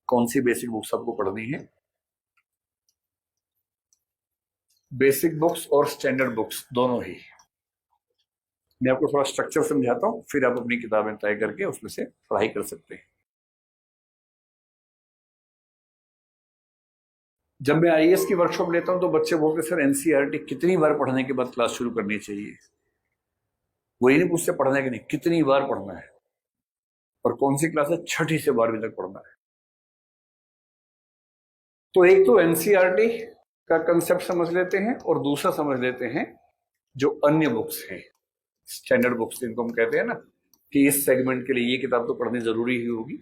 कौन सी basic books आपको पढ़नी है? बेसिक बुक्स और स्टैंडर्ड बुक्स दोनों ही। मैं आपको थोड़ा स्ट्रक्चर समझाता हूं, फिर आप अपनी किताबें तय करके उसमें से पढ़ाई कर सकते हैं। जब मैं आईएएस की वर्कशॉप लेता हूं तो बच्चे बोलते सर एनसीईआरटी कितनी बार पढ़ने के बाद क्लास शुरू करनी चाहिए? वो ये नहीं पूछते पढ़ना है कि नहीं, कितनी बार पढ़ना है और कौन सी क्लास है, छठी से 12वीं तक पढ़ना है। तो एक तो एनसीईआरटी का कंसेप्ट समझ लेते हैं और दूसरा समझ लेते हैं जो अन्य बुक्स हैं, स्टैंडर्ड बुक्स जिनको हम कहते हैं ना कि इस सेगमेंट के लिए ये किताब तो पढ़नी जरूरी ही होगी।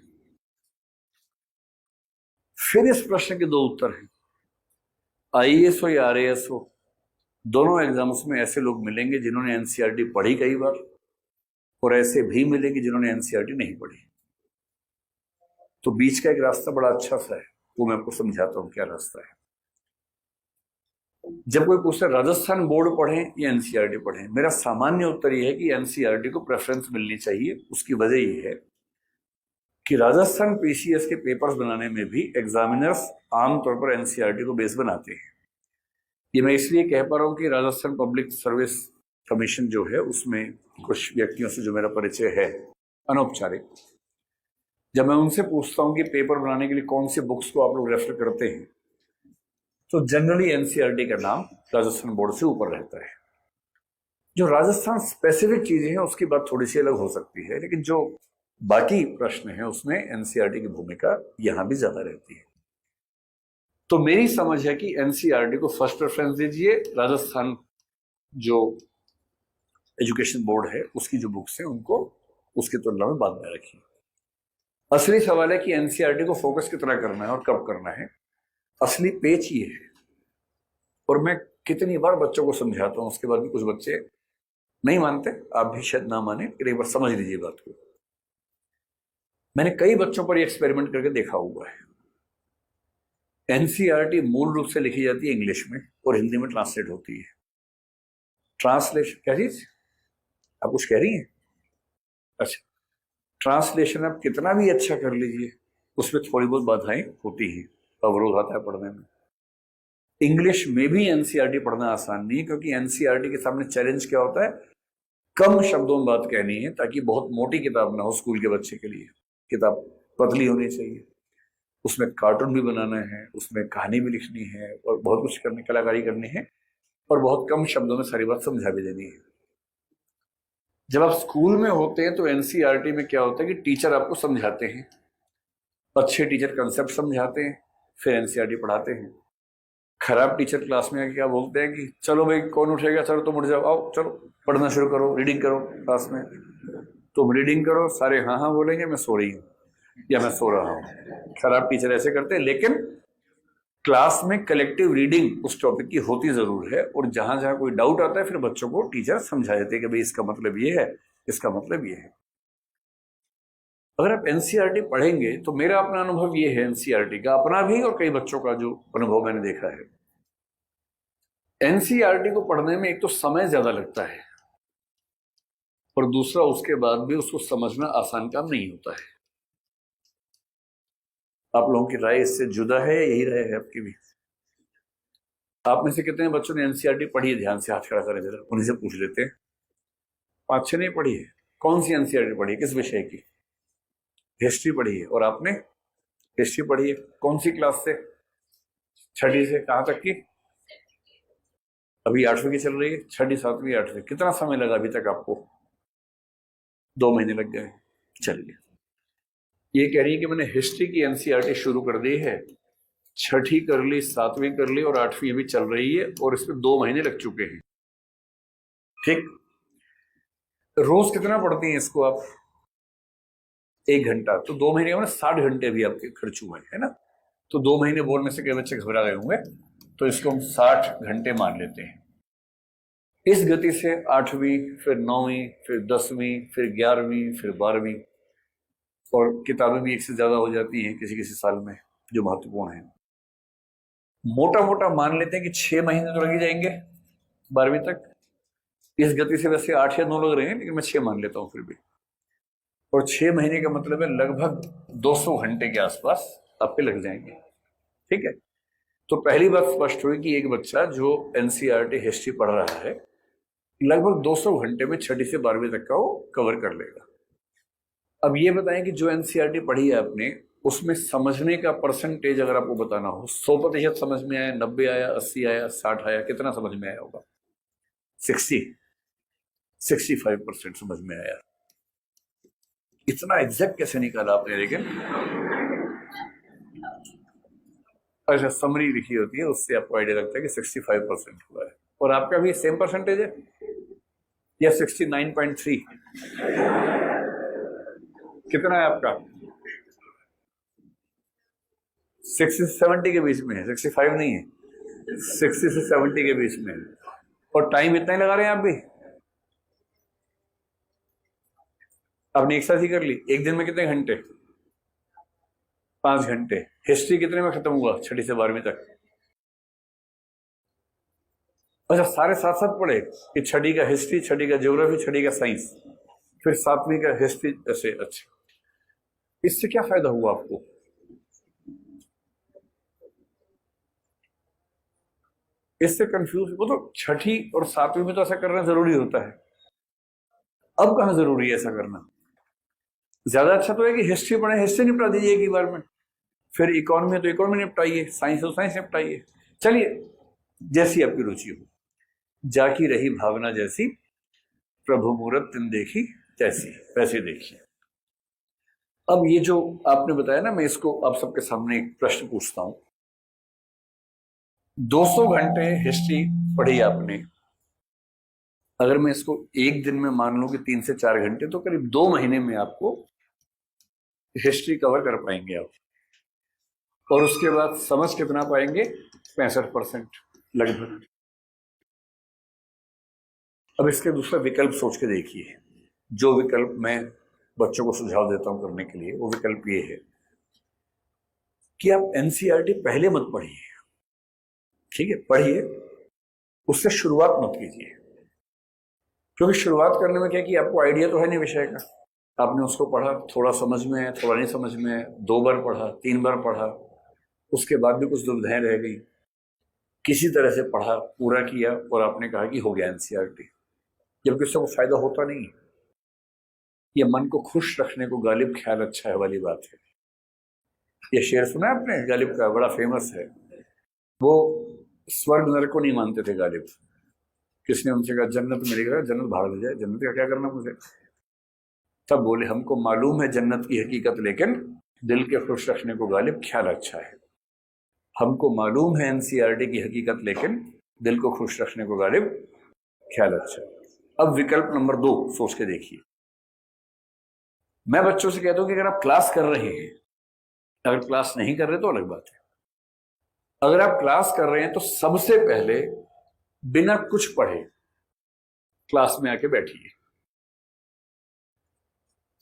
फिर इस प्रश्न के दो उत्तर हैं। आईएएस हो या आरएएस हो, दोनों एग्जाम्स में ऐसे लोग मिलेंगे जिन्होंने एनसीईआरटी पढ़ी कई बार और ऐसे भी मिलेंगे जिन्होंने एनसीईआरटी नहीं पढ़ी। तो बीच का एक रास्ता बड़ा अच्छा सा है, वो मैं आपको समझाता हूं क्या रास्ता है। जब कोई पूछता राजस्थान बोर्ड पढ़ें या एनसीईआरटी पढ़ें, मेरा सामान्य उत्तर यह है कि एनसीईआरटी को प्रेफरेंस मिलनी चाहिए। उसकी वजह यह है कि राजस्थान पीसीएस के पेपर्स बनाने में भी एग्जामिनर्स आमतौर पर एनसीईआरटी को बेस बनाते हैं। ये मैं इसलिए कह पा रहा हूं कि राजस्थान पब्लिक सर्विस कमीशन जो है उसमें कुछ व्यक्तियों से जो मेरा परिचय है अनौपचारिक, जब मैं उनसे पूछता हूं कि पेपर बनाने के लिए कौन सी बुक्स को आप लोग रेफर करते हैं, तो जनरली एनसीईआरटी का नाम राजस्थान बोर्ड से ऊपर रहता है। जो राजस्थान स्पेसिफिक चीजें हैं उसकी बात थोड़ी सी अलग हो सकती है, लेकिन जो बाकी प्रश्न है उसमें एनसीईआरटी की भूमिका यहां भी ज्यादा रहती है। तो मेरी समझ है कि एनसीईआरटी को फर्स्ट प्रेफरेंस दीजिए, राजस्थान जो एजुकेशन बोर्ड है उसकी जो बुक्स हैं उनको उसकी तुलना में बाद में रखिए। असली सवाल है कि एनसीईआरटी को फोकस कितना करना है और कब करना है। असली पेच ये है, और मैं कितनी बार बच्चों को समझाता हूं, उसके बाद भी कुछ बच्चे नहीं मानते, आप भी शायद ना माने, लेकिन एक बार समझ लीजिए बात को। मैंने कई बच्चों पर एक्सपेरिमेंट करके देखा हुआ है। एनसीईआरटी मूल रूप से लिखी जाती है इंग्लिश में और हिंदी में ट्रांसलेट होती है। ट्रांसलेशन क्या चीज, आप कुछ कह रही हैं? अच्छा, ट्रांसलेशन आप कितना भी अच्छा कर लीजिए उसमें थोड़ी बहुत बाधाएं होती हैं, अवरोध आता है पढ़ने में। इंग्लिश में भी एनसीईआरटी पढ़ना आसान नहीं है, क्योंकि एनसीईआरटी के सामने चैलेंज क्या होता है, कम शब्दों में बात कहनी है ताकि बहुत मोटी किताब ना हो स्कूल के बच्चे के लिए। किताब पतली होनी चाहिए, उसमें कार्टून भी बनाना है, उसमें कहानी भी लिखनी है और बहुत कुछ करने, कलाकारी करनी है, और बहुत कम शब्दों में सारी बात समझा भी देनी है। जब आप स्कूल में होते हैं तो एनसीईआरटी में क्या होता है कि टीचर आपको समझाते हैं, अच्छे टीचर कंसेप्ट समझाते हैं, फिर एनसीईआरटी पढ़ाते हैं। खराब टीचर क्लास में आके क्या बोलते हैं कि चलो भाई कौन उठेगा, सर तुम उठ जाओ, आओ चलो पढ़ना शुरू करो, रीडिंग करो क्लास में। तुम रीडिंग करो, सारे हाँ हाँ बोलेंगे, मैं सो रही हूँ या मैं सो रहा हूँ। खराब टीचर ऐसे करते हैं, लेकिन क्लास में कलेक्टिव रीडिंग उस टॉपिक की होती जरूर है, और जहां जहां कोई डाउट आता है फिर बच्चों को टीचर समझा देते हैं कि भाई इसका मतलब ये है, इसका मतलब ये है। अगर आप एनसीईआरटी पढ़ेंगे तो मेरा अपना अनुभव ये है, एनसीईआरटी का अपना भी और कई बच्चों का जो अनुभव मैंने देखा है, एनसीईआरटी को पढ़ने में एक तो समय ज्यादा लगता है और दूसरा उसके बाद भी उसको समझना आसान काम नहीं होता है। आप लोगों की राय इससे जुदा है या यही राय है आपकी भी? आप में से कितने बच्चों ने एनसीईआरटी पढ़ी है? ध्यान से हाथ खड़ा करें जरा, उन्हीं से पूछ लेते हैं। 5-6 नहीं पढ़ी है? कौन सी एनसीईआरटी पढ़ी है, किस विषय की? हिस्ट्री पढ़ी है। और आपने हिस्ट्री पढ़ी है, कौन सी क्लास से? छठी से कहां तक की? अभी 8वीं की चल रही है, छठी 7वीं 8वीं। कितना समय लगा अभी तक आपको? 2 महीने लग गए। चलिए, ये कह रही है कि मैंने हिस्ट्री की एनसीईआरटी शुरू कर दी है, छठी कर ली, 7वीं कर ली और 8वीं अभी चल रही है, और इसमें 2 महीने लग चुके हैं। ठीक, रोज कितना पढ़ती हैं इसको आप? 1 घंटा। तो 2 महीने में 60 घंटे भी आपके खर्च हुए है ना। तो 2 महीने बोलने से कई बच्चे घबरा गए होंगे, तो इसको हम 60 घंटे मान लेते हैं। इस गति से 8वीं, फिर 9वीं, फिर 10वीं, फिर 11वीं, फिर 12वीं, और किताबें भी एक से ज्यादा हो जाती हैं किसी किसी साल में जो महत्वपूर्ण है। मोटा मोटा मान लेते हैं कि 6 महीने तो लग जाएंगे 12वीं तक। इस गति से वैसे 8 या 9 लग रहे हैं, लेकिन मैं 6 मान लेता हूं फिर भी। और 6 महीने का मतलब है लगभग 200 घंटे के आसपास आप पे लग जाएंगे। ठीक है, तो पहली बात स्पष्ट हुई कि एक बच्चा जो एनसीईआरटी हिस्ट्री पढ़ रहा है लगभग 200 घंटे में 6ठी से 12वीं तक का वो कवर कर लेगा। अब ये बताएं कि जो एनसीईआरटी पढ़ी है आपने, उसमें समझने का परसेंटेज अगर आपको बताना हो, 100% समझ में आया, 90 आया, 80 आया, 60 आया, कितना समझ में आया होगा? 65% समझ में आया। इतना एग्जैक्ट कैसे निकाला आपने? लेकिन अच्छा, समरी लिखी होती है, उससे आपको आइडिया लगता है कि 65% हुआ है। और आपका भी सेम परसेंटेज है या 69.3? कितना है आपका? 60 से 70 के बीच में है, 65 नहीं है, 60 से 70 के बीच में है। और टाइम इतना ही लगा रहे हैं आप भी? आपने एक साथ ही कर ली। एक दिन में कितने घंटे? 5 घंटे। हिस्ट्री कितने में खत्म हुआ 6ठी से 12वीं तक? अच्छा, सारे साथ साथ पढ़े कि 6ठी का हिस्ट्री, 6ठी का ज्योग्राफी, 6ठी का साइंस, फिर 7वीं का हिस्ट्री, ऐसे। अच्छा, इससे क्या फायदा हुआ आपको? इससे कंफ्यूज वो तो 6ठी और 7वीं में तो ऐसा करना जरूरी होता है, अब कहां जरूरी है ऐसा करना? ज्यादा अच्छा तो है कि हिस्ट्री पढ़े, हिस्ट्री निपटा दीजिए एक ही बार में, फिर इकोनॉमी है तो इकोनॉमी निपटाइए, साइंस है तो साइंस निपटाइए। चलिए, जैसी आपकी रुचि हो। जाकी रही भावना जैसी, प्रभु मूरत तिन देखी तैसी, वैसे देखिए। अब ये जो आपने बताया ना, मैं इसको आप सबके सामने एक प्रश्न पूछता हूं। 200 घंटे हिस्ट्री पढ़ी आपने, अगर मैं इसको एक दिन में मान लूं कि 3 से 4 घंटे, तो करीब 2 महीने में आपको हिस्ट्री कवर कर पाएंगे आप। और उसके बाद समझ कितना पाएंगे? 65% लगभग। अब इसके दूसरा विकल्प सोच के देखिए। जो विकल्प मैं बच्चों को सुझाव देता हूं करने के लिए, वो विकल्प ये है कि आप एनसीईआरटी पहले मत पढ़िए। ठीक है, पढ़िए, उससे शुरुआत मत कीजिए, क्योंकि शुरुआत करने में क्या कि आपको आइडिया तो है नहीं विषय का। आपने उसको पढ़ा, थोड़ा समझ में है, थोड़ा नहीं समझ में है, 2 बार पढ़ा, 3 बार पढ़ा, उसके बाद भी कुछ दुविधाएं रह गई, किसी तरह से पढ़ा, पूरा किया और आपने कहा कि हो गया एनसीईआरटी, जबकि उससे कोई फायदा होता नहीं है। ये मन को खुश रखने को गालिब ख्याल अच्छा है वाली बात है। ये शेर सुना है आपने गालिब का? बड़ा फेमस है। वो स्वर्ग नरक को नहीं मानते थे गालिब। किसने उनसे कहा जन्नत मिलेगा? जन्नत भाड़ में जाए, जन्नत का क्या करना मुझे? तब बोले हमको मालूम है जन्नत की हकीकत, लेकिन दिल के खुश रखने को गालिब ख्याल अच्छा है। हमको मालूम है एनसीईआरटी की हकीकत, लेकिन दिल को खुश रखने को गालिब ख्याल अच्छा है। अब विकल्प नंबर 2 सोच के देखिए। मैं बच्चों से कहता हूं कि अगर आप क्लास कर रहे हैं, अगर क्लास नहीं कर रहे तो अलग बात है, अगर आप क्लास कर रहे हैं तो सबसे पहले बिना कुछ पढ़े क्लास में आके बैठिए।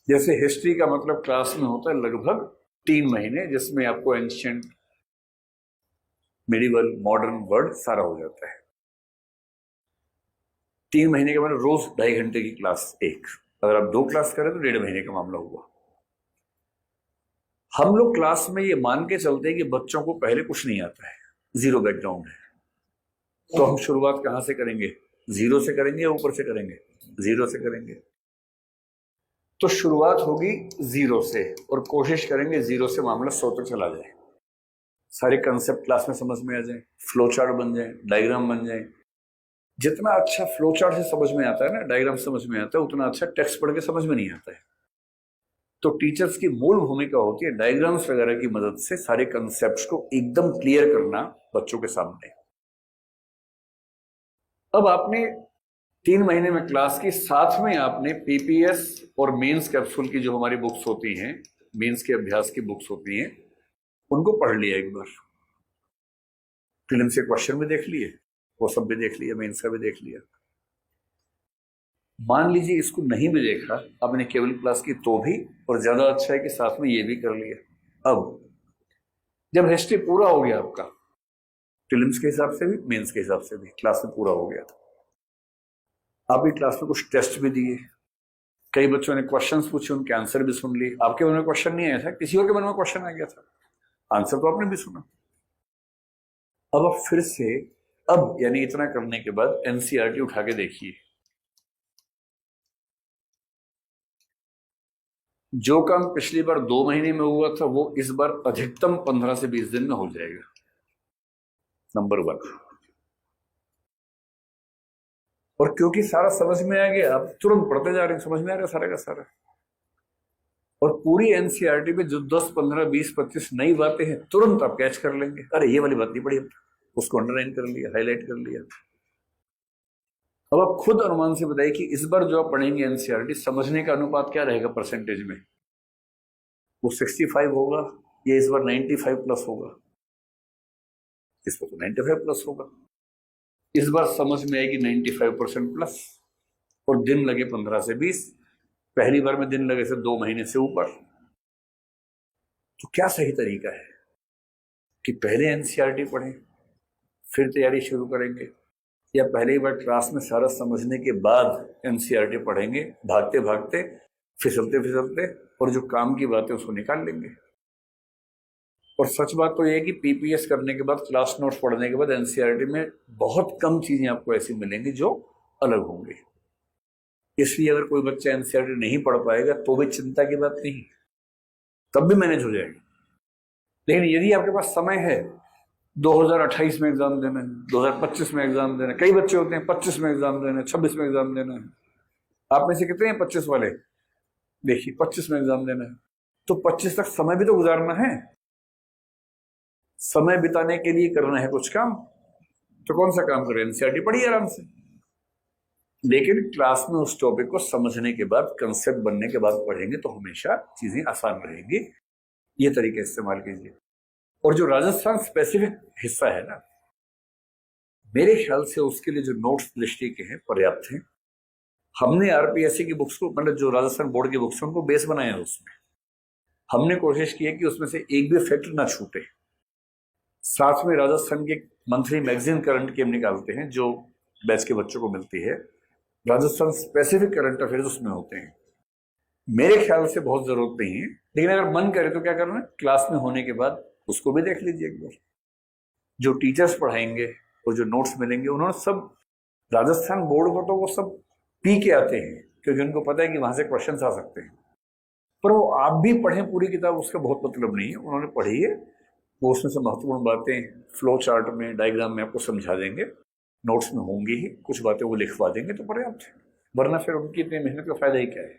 जैसे हिस्ट्री का मतलब क्लास में होता है लगभग 3 महीने, जिसमें आपको एंशिएंट, मिडिवल, मॉडर्न वर्ड सारा हो जाता है। 3 महीने के बाद रोज 2.5 घंटे की क्लास एक। अगर आप 2 क्लास करें तो 1.5 महीने का मामला हुआ। हम लोग क्लास में ये मान के चलते हैं कि बच्चों को पहले कुछ नहीं आता है, जीरो बैकग्राउंड है, तो हम शुरुआत कहां से करेंगे? जीरो से करेंगे या ऊपर से करेंगे? जीरो से करेंगे। तो शुरुआत होगी जीरो से और कोशिश करेंगे जीरो से मामला 100 तक चला जाए, सारे कंसेप्ट क्लास में समझ में आ जाए, फ्लो चार्ट बन जाए, डायग्राम बन जाए। जितना अच्छा फ्लो चार्ट से समझ में आता है ना, डायग्राम समझ में आता है, उतना अच्छा टेक्स्ट पढ़ के समझ में नहीं आता है। तो टीचर्स की मूल भूमिका होती है डायग्राम्स वगैरह की मदद से सारे कंसेप्ट्स को एकदम क्लियर करना बच्चों के सामने। अब आपने 3 महीने में क्लास की, साथ में आपने पीपीएस और मेंस कैप्सूल की जो हमारी बुक्स होती हैं, मेंस के अभ्यास की बुक्स होती हैं, उनको पढ़ लिया एक बार। फिल्म से क्वेश्चन भी देख लिए, वो सब भी देख लिया, मेंस का भी देख लिया। मान लीजिए इसको नहीं भी देखा आपने केवल क्लास की तो भी, और ज्यादा अच्छा है कि साथ में ये भी कर लिया। अब जब हिस्ट्री पूरा हो गया आपका, फिल्म्स के हिसाब से भी, मेंस के हिसाब से भी, क्लास में पूरा हो गया, आप भी क्लास में कुछ टेस्ट भी दिए, कई बच्चों ने क्वेश्चंस पूछे, उनके आंसर भी सुन लिए। आपके मन में क्वेश्चन नहीं आया था, किसी और के मन में क्वेश्चन आ गया था, आंसर तो आपने भी सुना। अब आप फिर से, अब यानी इतना करने के बाद एनसीईआरटी उठा के देखिए। जो काम पिछली बार 2 महीने में हुआ था वो इस बार अधिकतम 15 से 20 दिन में हो जाएगा। नंबर 1। और क्योंकि सारा समझ में आ गया, अब तुरंत पढ़ते जा रहे हैं, समझ में आ रहा है सारा का सारा। और पूरी एनसीईआरटी में जो 10, 15, 20, 25 नई बातें हैं तुरंत आप कैच कर लेंगे। अरे ये वाली बात नहीं पढ़ी, उसको अंडरलाइन कर लिया, हाईलाइट कर लिया। अब आप खुद अनुमान से बताइए कि इस बार जो आप पढ़ेंगे एनसीईआरटी, समझने का अनुपात क्या रहेगा परसेंटेज में? वो 65 होगा या इस बार 95 प्लस होगा? इस बार तो 95 प्लस होगा। इस बार समझ में आएगी 95% प्लस, और दिन लगे 15 से 20। पहली बार में दिन लगे से 2 महीने से ऊपर। तो क्या सही तरीका है कि पहले एनसीईआरटी पढ़ें फिर तैयारी शुरू करेंगे, या पहले ही बार क्लास में सारा समझने के बाद एनसीईआरटी पढ़ेंगे भागते भागते, फिसलते फिसलते, और जो काम की बात है उसको निकाल लेंगे? और सच बात तो यह है कि पीपीएस करने के बाद, क्लास नोट्स पढ़ने के बाद एनसीईआरटी में बहुत कम चीजें आपको ऐसी मिलेंगी जो अलग होंगी। इसलिए अगर कोई बच्चा एनसीईआरटी नहीं पढ़ पाएगा तो भी चिंता की बात नहीं, तब भी मैनेज हो जाएगा। लेकिन यदि आपके पास समय है, 2028 में एग्जाम देना है, 2025 में एग्जाम देना है, कई बच्चे होते हैं 25 में एग्जाम देना है, 26 में एग्जाम देना है। आप में से कितने हैं 25 वाले? देखिए 25 में एग्जाम देना है, तो 25 तक समय भी तो गुजारना है। समय बिताने के लिए करना है कुछ काम, तो कौन सा काम करें? एनसीईआरटी पढ़िए आराम से। लेकिन क्लास में उस टॉपिक को समझने के बाद, कंसेप्ट बनने के बाद पढ़ेंगे तो हमेशा चीजें आसान रहेंगी। ये तरीके इस्तेमाल कीजिए। और जो राजस्थान स्पेसिफिक हिस्सा है ना, मेरे ख्याल से उसके लिए जो नोट्स दृष्टि के हैं पर्याप्त हैं। हमने आरपीएससी की बुक्स को, मतलब जो राजस्थान बोर्ड की बुक्स हैं, उनको बेस बनाया है। उसमें हमने कोशिश की है कि उसमें से एक भी फैक्ट ना छूटे। साथ में राजस्थान की मंथली मैगजीन करंट की हम निकालते हैं जो बैच के बच्चों को मिलती है। राजस्थान स्पेसिफिक करंट अफेयर्स उसमें होते हैं। मेरे ख्याल से बहुत जरूरत नहीं है, लेकिन अगर मन करे तो क्या करना है, क्लास में होने के बाद उसको भी देख लीजिए एक बार। जो टीचर्स पढ़ाएंगे और जो नोट्स मिलेंगे, उन्होंने सब, राजस्थान बोर्ड को तो वो सब पी के आते हैं, क्योंकि उनको पता है कि वहां से क्वेश्चंस आ सकते हैं। पर वो आप भी पढ़ें पूरी किताब, उसका बहुत मतलब नहीं है। उन्होंने पढ़ी है, वो उसमें से महत्वपूर्ण बातें फ्लो चार्ट में, डायग्राम में आपको समझा देंगे। नोट्स में होंगी ही, कुछ बातें वो लिखवा देंगे तो पर्याप्त है। वरना फिर उनकी इतनी मेहनत का फायदा ही क्या है?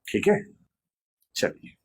ठीक है, चलिए।